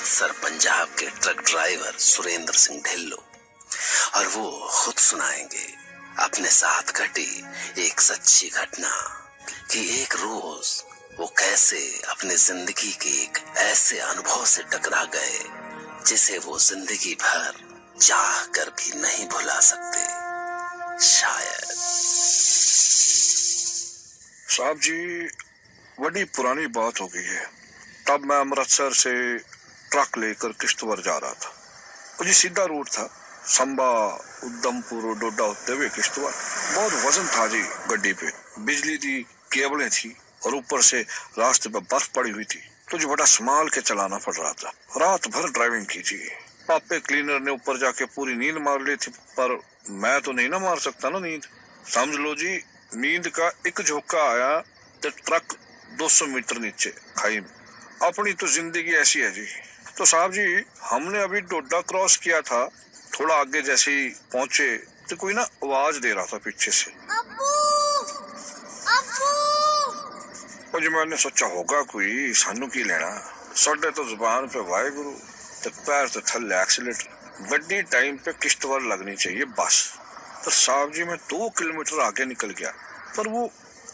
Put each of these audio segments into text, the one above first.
अमृतसर पंजाब के truck driver Surendra Singh Dhillon, और वो खुद सुनाएंगे अपने साथ घटी एक सच्ची घटना कि एक रोज वो कैसे अपने जिंदगी के एक ऐसे अनुभव से टकरा गए जिसे वो जिंदगी भर चाह कर भी नहीं भुला सकते। शायद। साहब जी, बड़ी पुरानी बात हो गई है। तब मैं अमृतसर से ट्रक लेकर किश्तवाड़ जा रहा था। मुझे सीधा रूट था, संबा उधमपुर डोडा होते हुए किश्तवाड़। बहुत वजन था जी गड्डी पे, बिजली की केबलें थी और ऊपर से रास्ते पे बर्फ पड़ी हुई थी, तो जो बड़ा संभाल के चलाना पड़ रहा था। रात भर ड्राइविंग की जी। पापे क्लीनर ने ऊपर जाके पूरी नींद मार ली थी, पर मैं तो नहीं ना मार सकता ना नींद। समझ लो जी, नींद का एक झोंका आया तो ट्रक 200 मीटर नीचे खाई में। अपनी तो जिंदगी ऐसी है जी। तो साहब जी, हमने अभी डोडा क्रॉस किया था, थोड़ा आगे जैसे ही पहुंचे तो कोई ना आवाज दे रहा था पीछे से, अब्बू, अब्बू। और मैंने सोचा होगा कोई, सानू की लेना। साढ़े तो जुबान पे वाहेगुरु, तो पैर तो थल्ले एक्सीलेटर। गड्डी टाइम पे किश्तवाड़ लगनी चाहिए बस। तो साहब जी, मैं 2 किलोमीटर आगे निकल गया, पर वो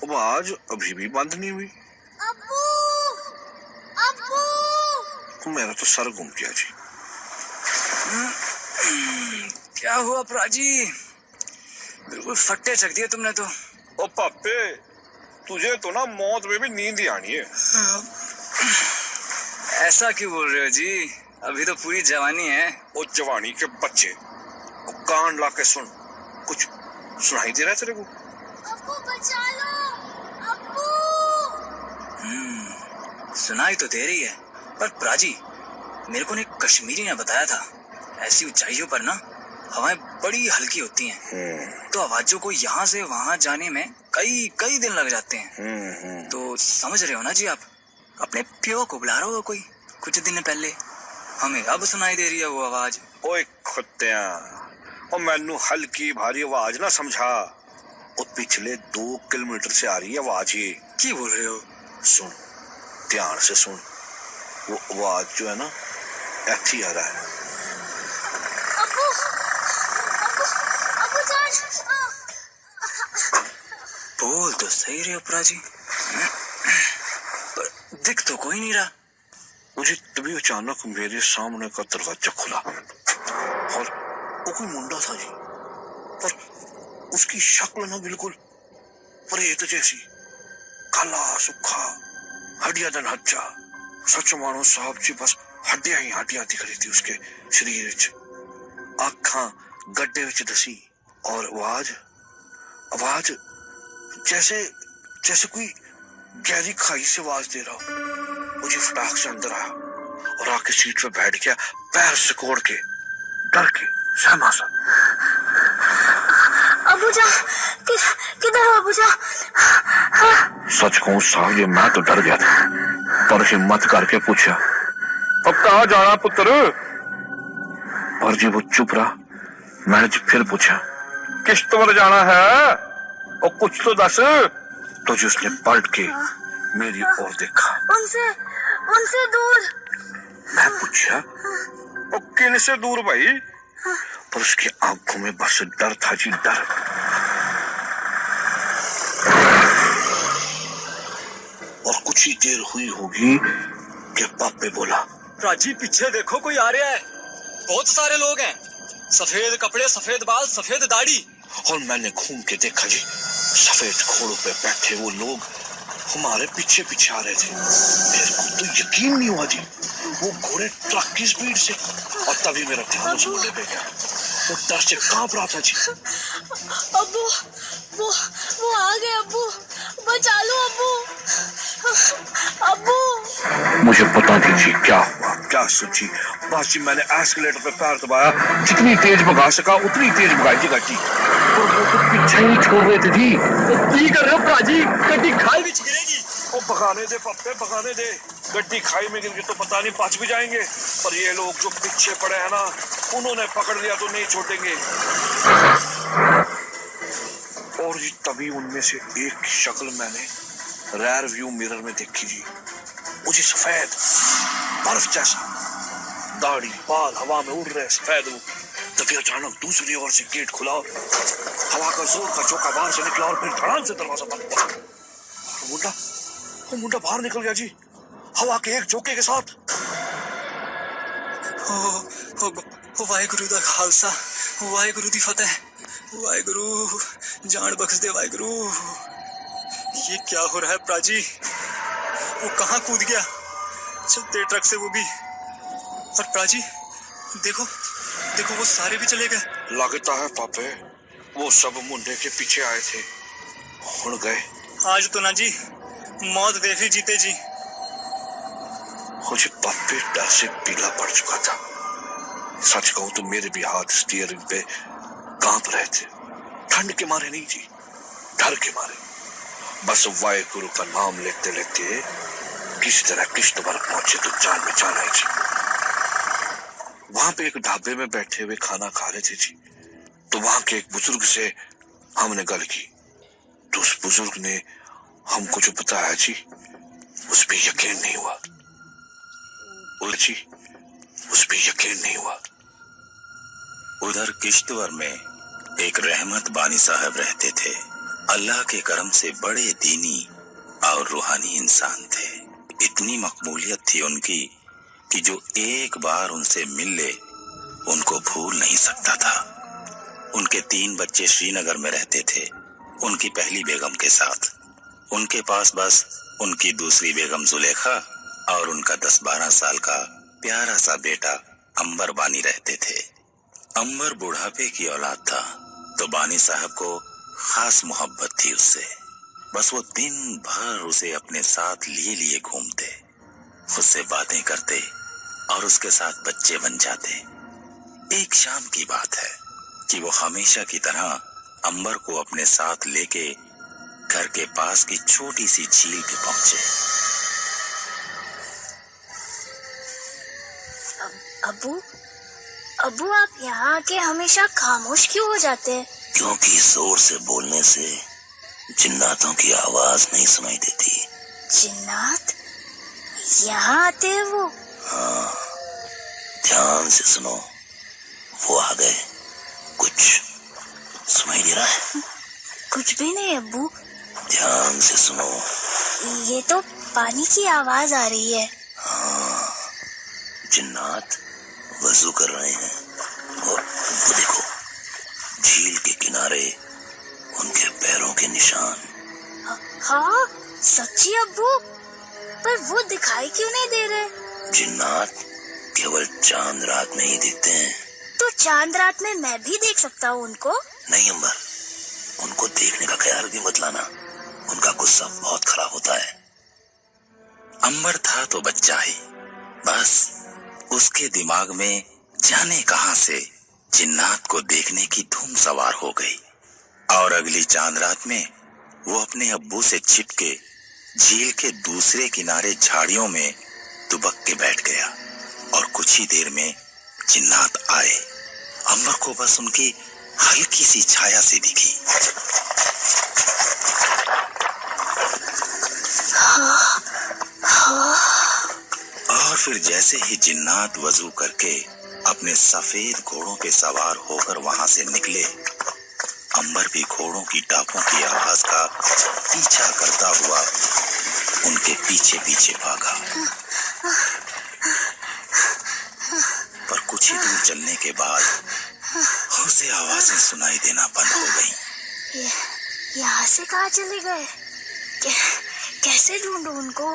आवाज अभी भी बंद नहीं हुई। अब्बू, अब्बू। मेरा तो सर घूम गया जी। क्या हुआ प्राजी? बिल्कुल फट्टे चक दिए तुमने तो। ओ पापे, तुझे तो ना मौत में भी नींद ही आनी है। ऐसा क्यों बोल रहे हो जी? अभी तो पूरी जवानी है। ओ जवानी के बच्चे, ओ कान ला के सुन, कुछ सुनाई दे रहा है तेरे को? अब्बू बचा लो, अब्बू। सुनाई तो दे रही है, पर प्राजी, मेरे को ने कश्मीरी ने बताया था, ऐसी ऊंचाइयों पर ना हवाएं बड़ी हल्की होती हैं, तो आवाजों को यहाँ से वहां जाने में कई दिन लग जाते हैं। तो समझ रहे हो ना जी आप? अपने प्यो को बुला रहा होगा कोई कुछ दिन पहले, हमें अब सुनाई दे रही है वो आवाज। ओए खुत्तिया, ओ मैनू हल्की भारी आवाज ना समझा, वो पिछले 2 किलोमीटर से आ रही है आवाज। ये क्या बोल रहे हो? सुन, ध्यान से सुन। वो आवाज जो है ना, ऐसी आ रहा है। अब्बू, अब्बू, अब्बू जान। बोल तो सही रहे हो प्राजी, पर दिख तो कोई नहीं रहा। मुझे तभी अचानक मेरे सामने का दरवाजा खुला और वो कोई मुंडा था जी, पर उसकी शक्ल ना बिल्कुल प्रेत जैसी, काला सुखा, हड्डियां दन हड्जा। सच मानो साहब जी, बस हड्डियां ही हड्डियां दिख रही थी उसके शरीर विच। आँखां गड्ढे विच दसी, और आवाज जैसे कोई गहरी खाई से आवाज दे रहा हो। मुझे फटाक से अंदर आया और आके सीट पे बैठ गया, पैर सिकोड़ के, डर के सहमा सा। अब्बू जा, किधर हो अब्बू जा? सच कहूं साहब जी, मैं तो डर गया था, पर हिम्मत करके पूछा, अब कहाँ जाना पुत्र? पर जी वो चुप रहा। मैंने फिर पूछा, किश्तवाड़ जाना है, और कुछ तो दस। तो जी उसने पलट के मेरी ओर देखा। उनसे दूर। मैं पूछा, और किन से दूर भाई? पर उसकी आंखों में बस डर था जी, डर। और कुछ ही देर हुई होगी कि पापे बोला, प्राची पीछे देखो, कोई आ रहा है। बहुत सारे लोग हैं, सफेद कपड़े, सफेद बाल, सफेद दाढ़ी। और मैंने घूम के देखा जी, सफेद घोड़ों पे बैठे वो लोग हमारे पीछे आ रहे थे। मेरे को तो यकीन नहीं हुआ जी, वो घोड़े ट्रक की स्पीड से। और तभी मेरा ध्यान उस घोड़े पे गया, वो डर से कांप रहा था जी। अब्बू, वो आ गए अब्बू, बचा लो अब्बू, अब्बू। मुझे पता नहीं जी क्या हुआ, क्या सोची। बस जी मैंने एस्केलेटर पे पैर दबाया, जितनी तेज भगा सका उतनी तेज भगाई जी गाड़ी। और वो तो पीछे ही छोड़ रहे थे जी। की कर रहे हो प्राजी? गड्डी खाई में गिरेगी। वो भगाने दे पप्पे, भगाने दे। गड्डी खाई में गिर गई तो पता नहीं बच भी जाएंगे, पर ये लोग जो पीछे पड़े हैं ना, उन्होंने पकड़ लिया तो नहीं छोड़ेंगे। और जी तभी उनमें से एक की शक्ल मैंने रेयर व्यू मिरर में देखी जी। मुझे सफेद बर्फ जैसा दाढ़ी बाल हवा में उड़ रहे सफेद हो। तभी अचानक दूसरी ओर से गेट खुला, हवा का जोर का झोंका बाहर से निकला और फिर धड़ाम से दरवाजा बंद हुआ। वो मुंडा बाहर निकल गया जी, हवा के एक झोंके के साथ। ओ वाहेगुरु दा खालसा, वाहेगुरु दी फतेह, वाहेगुरु जान बख्श दे वाहेगुरु। ये क्या हो रहा है प्राजी? वो कहाँ कूद गया चलते ट्रक से, वो भी। और प्राजी देखो देखो, वो सारे भी चले गए। लगता है पापे वो सब मुंडे के पीछे आए थे, उड़ गए। आज तो ना जी, मौत देखी जीते जी। मुझे पापे डर से पीला पड़ चुका था। सच कहूं तो मेरे भी हाथ स्टीयरिंग पे कांप रहे थे, ठंड के मारे नहीं जी, डर के मारे। बस वाहेगुरु का नाम लेते लेते किस तरह किश्तवाड़ पहुंचे तो जान में जान आई जी। वहां पे एक ढाबे में बैठे हुए खाना खा रहे थे जी, तो वहां के एक बुजुर्ग से हमने गल की। तो उस बुजुर्ग ने हमको जो बताया जी, उस पे यकीन नहीं हुआ। जी उस पे यकीन नहीं हुआ। उधर किश्तवाड़ में एक रहमत बानी साहब रहते थे। अल्लाह के करम से बड़े दीनी और रूहानी इंसान थे। इतनी मकबूलियत थी उनकी कि जो एक बार उनसे मिल ले उनको भूल नहीं सकता था। उनके 3 बच्चे श्रीनगर में रहते थे, उनकी पहली बेगम के साथ। उनके पास बस उनकी दूसरी बेगम जुलेखा और उनका 10-12 साल का प्यारा सा बेटा अंबर बानी रहते थे। अंबर बुढ़ापे की औलाद था, तो बानी साहब को खास मोहब्बत थी उससे। बस वो दिन भर उसे अपने साथ लिए लिए घूमते, उससे बातें करते और उसके साथ बच्चे बन जाते। एक शाम की बात है कि वो हमेशा की तरह अंबर को अपने साथ लेके घर के पास की छोटी सी झील पे पहुंचे। अबू आप यहाँ आके हमेशा खामोश क्यों हो जाते हैं? क्योंकि जोर से बोलने से जिन्नातों की आवाज नहीं सुनाई देती। जिन्नात यहाँ आते हैं वो? हाँ, ध्यान से सुनो, वो आ गए। कुछ सुनाई दे रहा है? कुछ भी नहीं अब्बू। ध्यान से सुनो। ये तो पानी की आवाज आ रही है। हाँ, जिन्नात वजू कर रहे हैं। और वो देखो, झील के किनारे उनके पैरों के निशान। हाँ सच्ची अब्बू, पर वो दिखाई क्यों नहीं दे रहे? जिन्नात केवल चांद रात में ही दिखते हैं। तो चांद रात में मैं भी देख सकता हूँ उनको? नहीं अंबर, उनको देखने का ख्याल भी मत लाना, उनका गुस्सा बहुत खराब होता है। अंबर था तो बच्चा ही, बस उसके दिमाग में जाने कहां से जिन्नात को देखने की धूम सवार हो गई। और अगली चांद रात में वो अपने अब्बू से छिपके झील के दूसरे किनारे झाड़ियों में दुबक के बैठ गया। और कुछ ही देर में जिन्नात आए। अंबर को बस उनकी हल्की सी छाया से दिखी। और फिर जैसे ही जिन्नात वजू करके अपने सफेद घोड़ों पे सवार होकर वहां से निकले, अंबर भी घोड़ों की टापों की आवाज का पीछा करता हुआ उनके पीछे पीछे भागा। पर कुछ ही दूर चलने के बाद उसे आवाजें सुनाई देना बंद हो गईं। यहाँ से कहाँ चले गए? कैसे ढूंढूं उनको?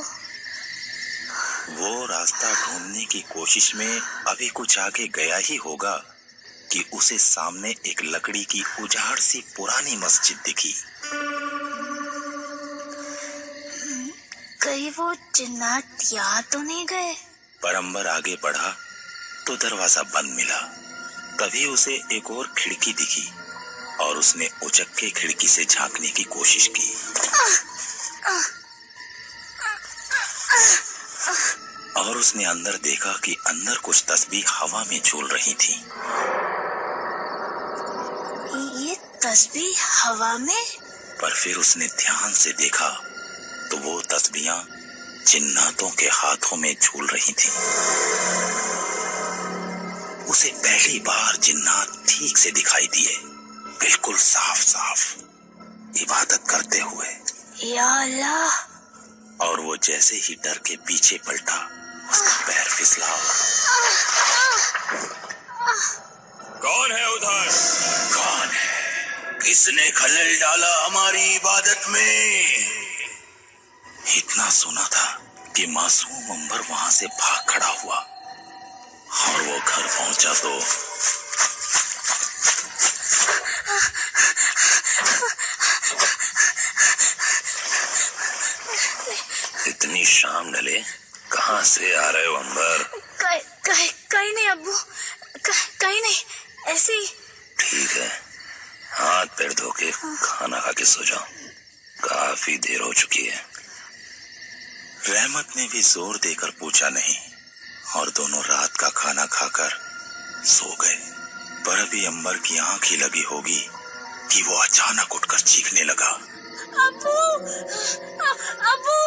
वो रास्ता ढूंढने की कोशिश में अभी कुछ आगे गया ही होगा कि उसे सामने एक लकड़ी की उजाड़ सी पुरानी मस्जिद दिखी। कहीं वो जिन्नात यहाँ तो नहीं गए? पर अंबर आगे बढ़ा तो दरवाजा बंद मिला। तभी उसे एक और खिड़की दिखी और उसने उचक के खिड़की से झांकने की कोशिश की। और उसने अंदर देखा कि अंदर कुछ तस्बीह हवा में झूल रही थी। ये तस्बीह हवा में? पर फिर उसने ध्यान से देखा तो वो तस्बीहां जिन्नातों के हाथों में झूल रही थी। उसे पहली बार जिन्नात ठीक से दिखाई दिए, बिल्कुल साफ साफ, इबादत करते हुए। या अल्लाह। और वो जैसे ही डर के पीछे पलटा, उसका पैर फिसला। कौन है उधर? कौन है? किसने खलल डाला हमारी इबादत में? इतना सुना था कि मासूम अंबर वहां से भाग खड़ा हुआ, और वो घर पहुंचा तो इतनी शाम ढले, कहाँ से आ रहे हो अंबर? कहीं नहीं अब्बू, कहीं नहीं, ऐसे ही। ठीक है, हाथ पैर धो के खाना खा के सो जाओ, काफी देर हो चुकी है। रहमत ने भी जोर देकर पूछा नहीं, और दोनों रात का खाना खाकर सो गए। पर अभी अंबर की आंख ही लगी होगी कि वो अचानक उठकर चीखने लगा। अब्बू, अब्बू,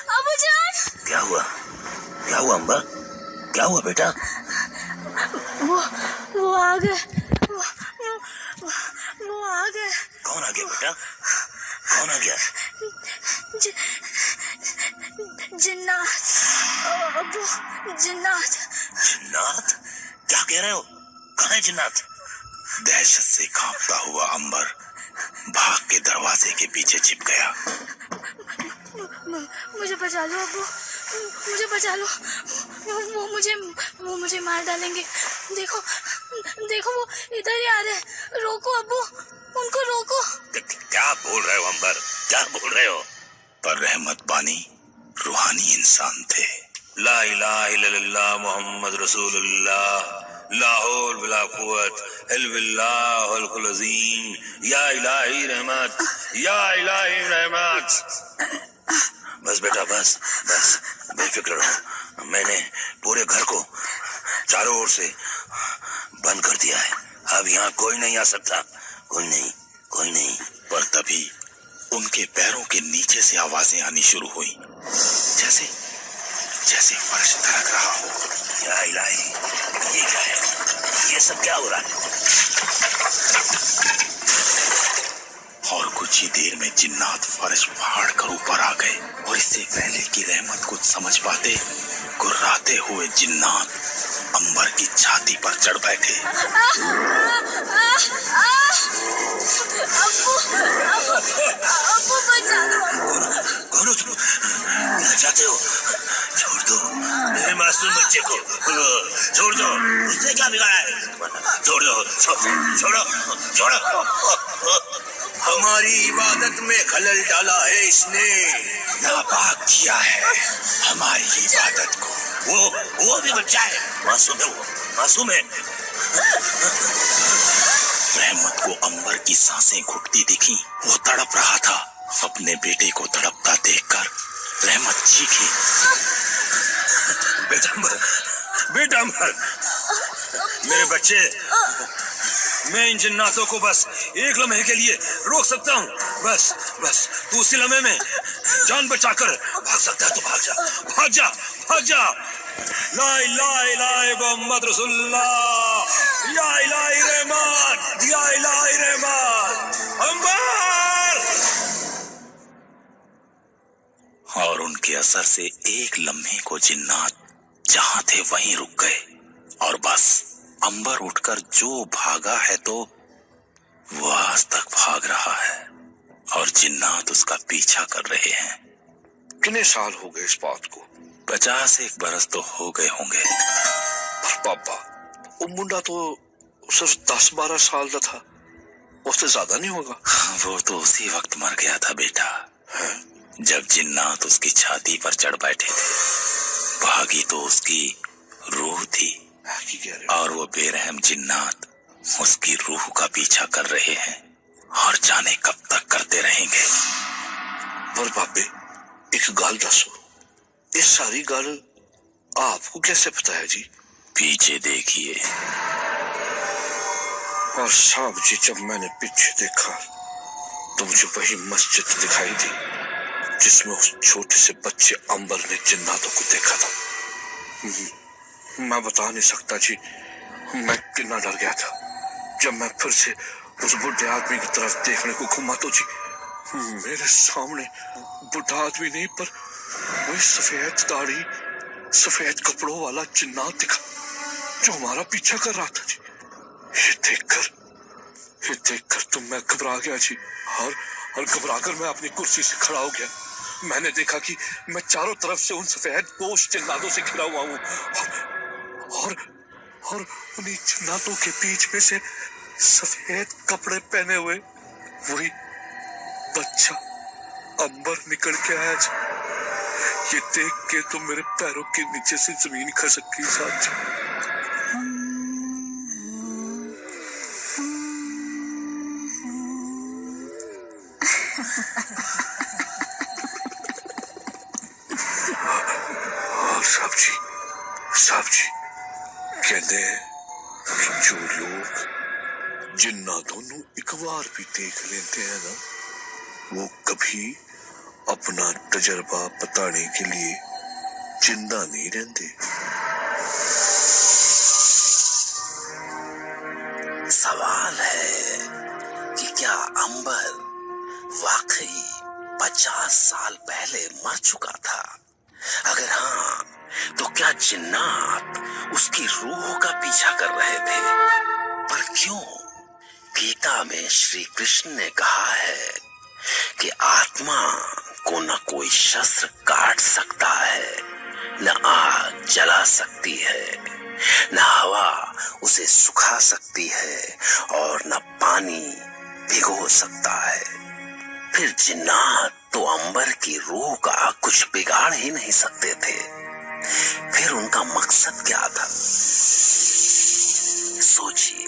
अब्बू जान। क्या हुआ? क्या हुआ अंबर? क्या हुआ बेटा? वो आ गए, वो आ गए। कौन आ गया बेटा? कौन आ गया? जिन्नात। अब्बू, जिन्नात। जिन्नात? क्या कह रहे हो? कहाँ है जिन्नात? दहशत से कांपता हुआ अंबर भाग के दरवाजे के पीछे छिप गया। मुझे बचा लो अब्बू, मुझे बचा लो। वो मुझे मार डालेंगे। देखो वो इधर ही आ रहे हैं। रोको अब्बू, उनको रोको। क्या बोल रहे हो अंबर? क्या बोल रहे हो? पर रहमत बानी रूहानी इंसान थे। ला इलाहा इल्लल्लाह मुहम्मद रसूलुल्लाह, ला हौल वला कुव्वत इल्ला बिल्लाहिल अज़ीम, या इलाही रहमत, या इलाही रहमत। बस बेटा, बस बेफिक्र रहो। मैंने पूरे घर को चारों ओर से बंद कर दिया है। अब यहाँ कोई नहीं आ सकता, कोई नहीं। पर तभी उनके पैरों के नीचे से आवाजें आनी शुरू हुई, जैसे फर्श धड़क रहा हो। या इलाही, ये क्या है? ये सब क्या हो रहा है? और कुछ ही देर में जिन्नात फर्श फाड़ कर ऊपर आ गए, और इससे पहले कि रहमत कुछ समझ पाते, गुर्राते हुए जिन्नात अंबर की छाती पर चढ़ बैठे। अब्बू बचा लो। कौन हो तुम? क्या चाहते हो? छोड़ दो मेरे मासूम बच्चे को, छोड़ दो। उसने क्या बिगाड़ा है? छोड़ो। हमारी इबादत में खलल डाला है इसने, नापाक किया है हमारी इबादत को। वो भी बच्चा है, मासूम है। रहमत को अंबर की सांसें घुटती दिखी। वो तड़प रहा था। अपने बेटे को तड़पता देखकर रहमत चीखी, बेटा अंबर, मेरे बच्चे, मैं इन जिन्नातों को बस एक लम्हे के लिए रोक सकता हूँ। बस तू उसी लम्हे में जान बचाकर भाग सकता है तो भाग जा। ला इलाहा इल्लल्लाह मुहम्मद रसूलुल्लाह, या इलाही रहमान, अंबर। और उनके असर से एक लम्हे को जिन्नात जहां थे वहीं रुक गए, और बस अंबर उठकर जो भागा है तो वो आज तक भाग रहा है, और जिन्नात उसका पीछा कर रहे हैं। कितने साल हो गए इस बात को? 50 बरस तो हो गए होंगे। पर पापा, वो मुंडा तो सिर्फ 10-12 साल का था, उससे ज्यादा नहीं होगा? वो तो उसी वक्त मर गया था बेटा, जब जिन्नात उसकी छाती पर चढ़ बैठे थे। भागी तो उसकी रूह थी, और वो बेरहम जिन्नात उसकी रूह का पीछा कर रहे हैं, और जाने कब तक करते रहेंगे। पर बाबे, एक गाल दसो, ये सारी गाल आपको कैसे पता है जी? पीछे देखिए। और साहब जी, जब मैंने पीछे देखा तो मुझे वही मस्जिद दिखाई दी जिसमें उस छोटे से बच्चे अंबर ने जिन्नातों को देखा था। मैं बता नहीं सकता जी मैं कितना डर गया था जब मैं फिर से उस बुढ़े आदमी की तरफ देखने को घूमा तो जी मेरे सामने बुढ़ा आदमी नहीं पर वही सफेद दाढ़ी सफेद कपड़ों वाला जिन्नात दिखा जो हमारा पीछा कर रहा था जी। ये देखकर तो मैं घबरा गया जी और घबराकर मैं अपनी कुर्सी से खड़ा हो गया। मैंने देखा कि मैं चारों तरफ से उन सफेद पोश जिन्नातों से घिरा हुआ हूँ और उन्हीं जिन्नातों के बीच में से सफेद कपड़े पहने हुए वही बच्चा अंबर निकल के आया जी। ये देख के तो मेरे पैरों के नीचे से जमीन खसक गई साहब। साहब जी कहते हैं कि जो लोग जिन्नातों को एक बार भी देख लेते हैं ना वो कभी अपना तजर्बा बताने के लिए जिंदा नहीं रहते। सवाल है कि क्या अंबर वाकई 50 साल पहले मर चुका था? अगर हाँ तो क्या जिन्नात उसकी रूह का पीछा कर रहे थे? पर क्यों? गीता में श्री कृष्ण ने कहा है कि आत्मा को न कोई शस्त्र काट सकता है, न आग जला सकती है, न हवा उसे सुखा सकती है और न पानी भिगो सकता है। फिर जिन्नात तो अंबर की रूह का कुछ बिगाड़ ही नहीं सकते थे। फिर उनका मकसद क्या था? सोचिए।